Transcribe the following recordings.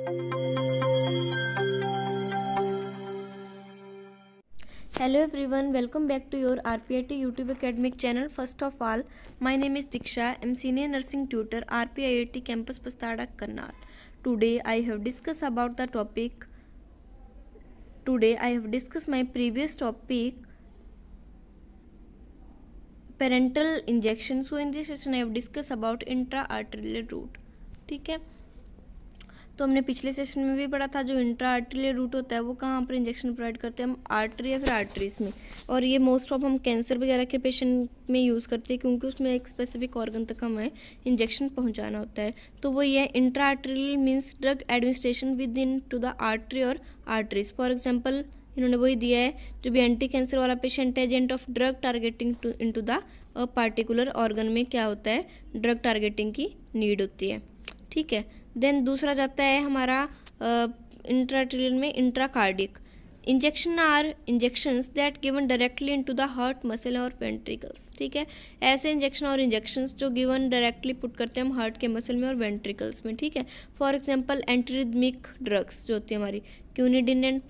Hello everyone, welcome back to your RPIT YouTube academic channel. First of all, my name is Diksha. I'm senior nursing tutor RPIT campus Pastada, Karnal. Today I have discussed my previous topic, parental injection. So in this session I have discussed about intra-arterial route. ठीक है, तो हमने पिछले session में भी पढ़ा था जो इंट्रा आर्टरियल रूट होता है वो कहाँ पर इंजेक्शन प्रोवाइड करते हैं, हम आर्टरी या फिर आर्टरीज में, और ये मोस्ट ऑफ हम कैंसर वगैरह के पेशेंट में यूज़ करते हैं क्योंकि उसमें एक स्पेसिफिक ऑर्गन तक हमें इंजेक्शन पहुंचाना होता है। तो वो ये intra arterial means drug administration with in to the artery और आर्टरीज। फॉर एग्जाम्पल इन्होंने वही दिया है, जो भी एंटी कैंसर वाला पेशेंट है, agent of drug targeting into the particular organ में क्या होता है, ड्रग टारगेटिंग की नीड होती है। ठीक है, देन दूसरा जाता है हमारा इंट्राआर्टेरियल में intracardiac injection are injections that given directly into the heart muscle और वेंट्रिकल्स। ठीक है, ऐसे इंजेक्शन और इंजेक्शंस जो गिवन डायरेक्टली पुट करते हैं हम हार्ट के मसल में और वेंट्रिकल्स में। ठीक है, फॉर एग्जांपल एंटीरिदमिक ड्रग्स जो होती है हमारी क्यूनिडिन एंड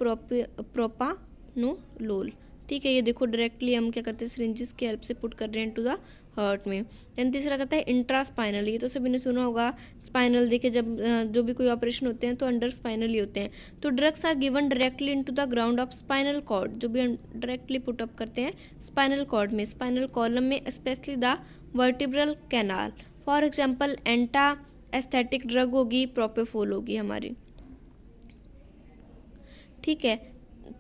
प्रोपानोलोल। ठीक है, ये देखो डायरेक्टली हम क्या करते हैं सिरिंजेस की हेल्प से पुट कर रहे हैं टू द हार्ट में। देन तीसरा जाता है इंट्रास्पाइनल, ये तो सभी ने सुना होगा, स्पाइनल देखिए जब जो भी कोई ऑपरेशन होते हैं तो अंडर स्पाइनल ही होते हैं। तो drugs are given directly into the ground of spinal cord, जो भी डायरेक्टली पुट अप करते हैं स्पाइनल कॉर्ड में, स्पाइनल कॉलम में, specially the vertebral canal. For example anaesthetic drug होगी, प्रोपेफोल होगी हमारी। ठीक है,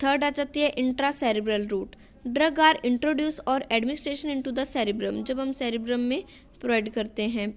थर्ड आ जाती है intra cerebral route, drug are introduce और एडमिनिस्ट्रेशन इनटू द सेरिब्रम, जब हम सेरिब्रम में प्रोवाइड करते हैं।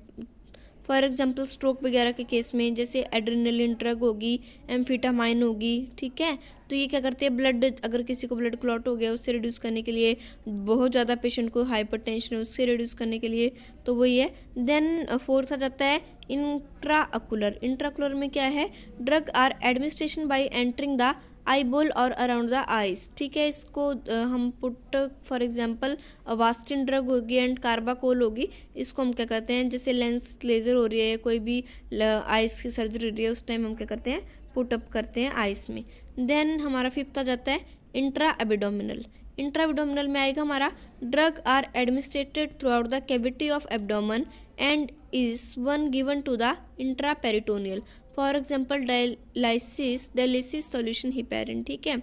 फॉर एग्जांपल स्ट्रोक वगैरह के केस में जैसे एड्रेनलिन ड्रग होगी, एम्फेटामाइन होगी। ठीक है, तो ये क्या करते हैं, ब्लड अगर किसी को ब्लड क्लॉट हो गया उससे रिड्यूस करने के लिए, बहुत ज़्यादा पेशेंट को हाइपरटेंशन है उससे रिड्यूस करने के लिए, तो वही है। देन फोर्थ आ जाता है इंट्राअकुलर, इंट्राकुलर में क्या है, drug are administration by entering the eyeball और अराउंड द आइज। ठीक है, इसको हम पुट फॉर एग्जांपल वास्टिन ड्रग होगी एंड कार्बाकोल होगी, इसको हम क्या करते हैं, जैसे लेंस लेजर हो रही है, कोई भी आइज की सर्जरी हो रही है, उस टाइम हम क्या करते हैं, पुट अप करते हैं आइज में। देन हमारा फिफ्थ आ जाता है इंट्रा एब्डोमिनल, इंट्रा एब्डोमिनल में आएगा हमारा drug are administrated throughout the cavity of abdomen and is one given to the intra peritoneal. For example dialysis solution heparin. ठीक है,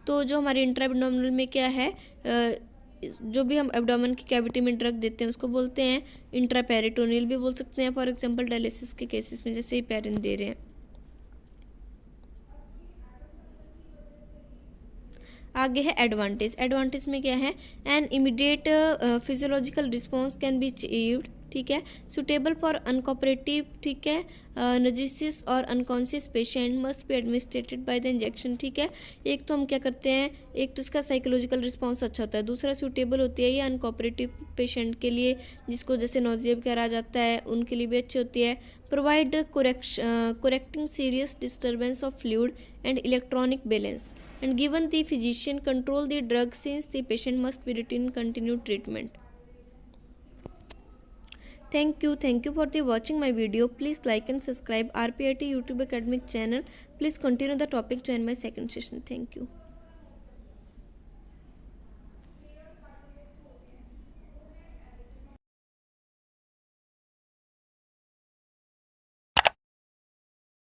तो जो हमारे इंट्रा एब्डोमिनल में क्या है, जो भी हम एब्डोमेन की कैविटी में ड्रग देते हैं उसको बोलते हैं इंट्रा पेरिटोनियल भी बोल सकते हैं। फॉर एग्जाम्पल डायलिसिस के केसेस में जैसे हिपैरिन दे रहे हैं। आगे है एडवांटेज, एडवांटेज में क्या है, an immediate physiological response can be achieved. ठीक है, सुटेबल फॉर अनकोऑपरेटिव, ठीक है, नजिसिस और unconscious patient must be administrated by the injection. ठीक है, एक तो हम क्या करते हैं, एक तो इसका साइकोलॉजिकल रिस्पॉन्स अच्छा होता है, दूसरा सूटेबल होती है ये अनकोऑपरेटिव पेशेंट के लिए, जिसको जैसे नोजिया वगैरह आ जाता है उनके लिए भी अच्छी होती है। Provide correcting serious disturbance of fluid and electronic balance and given the physician control the drug since the patient must be retained continued treatment. Thank you for the watching my video. Please like and subscribe RPIT YouTube academic channel. Please continue the topic, join my second session. Thank you.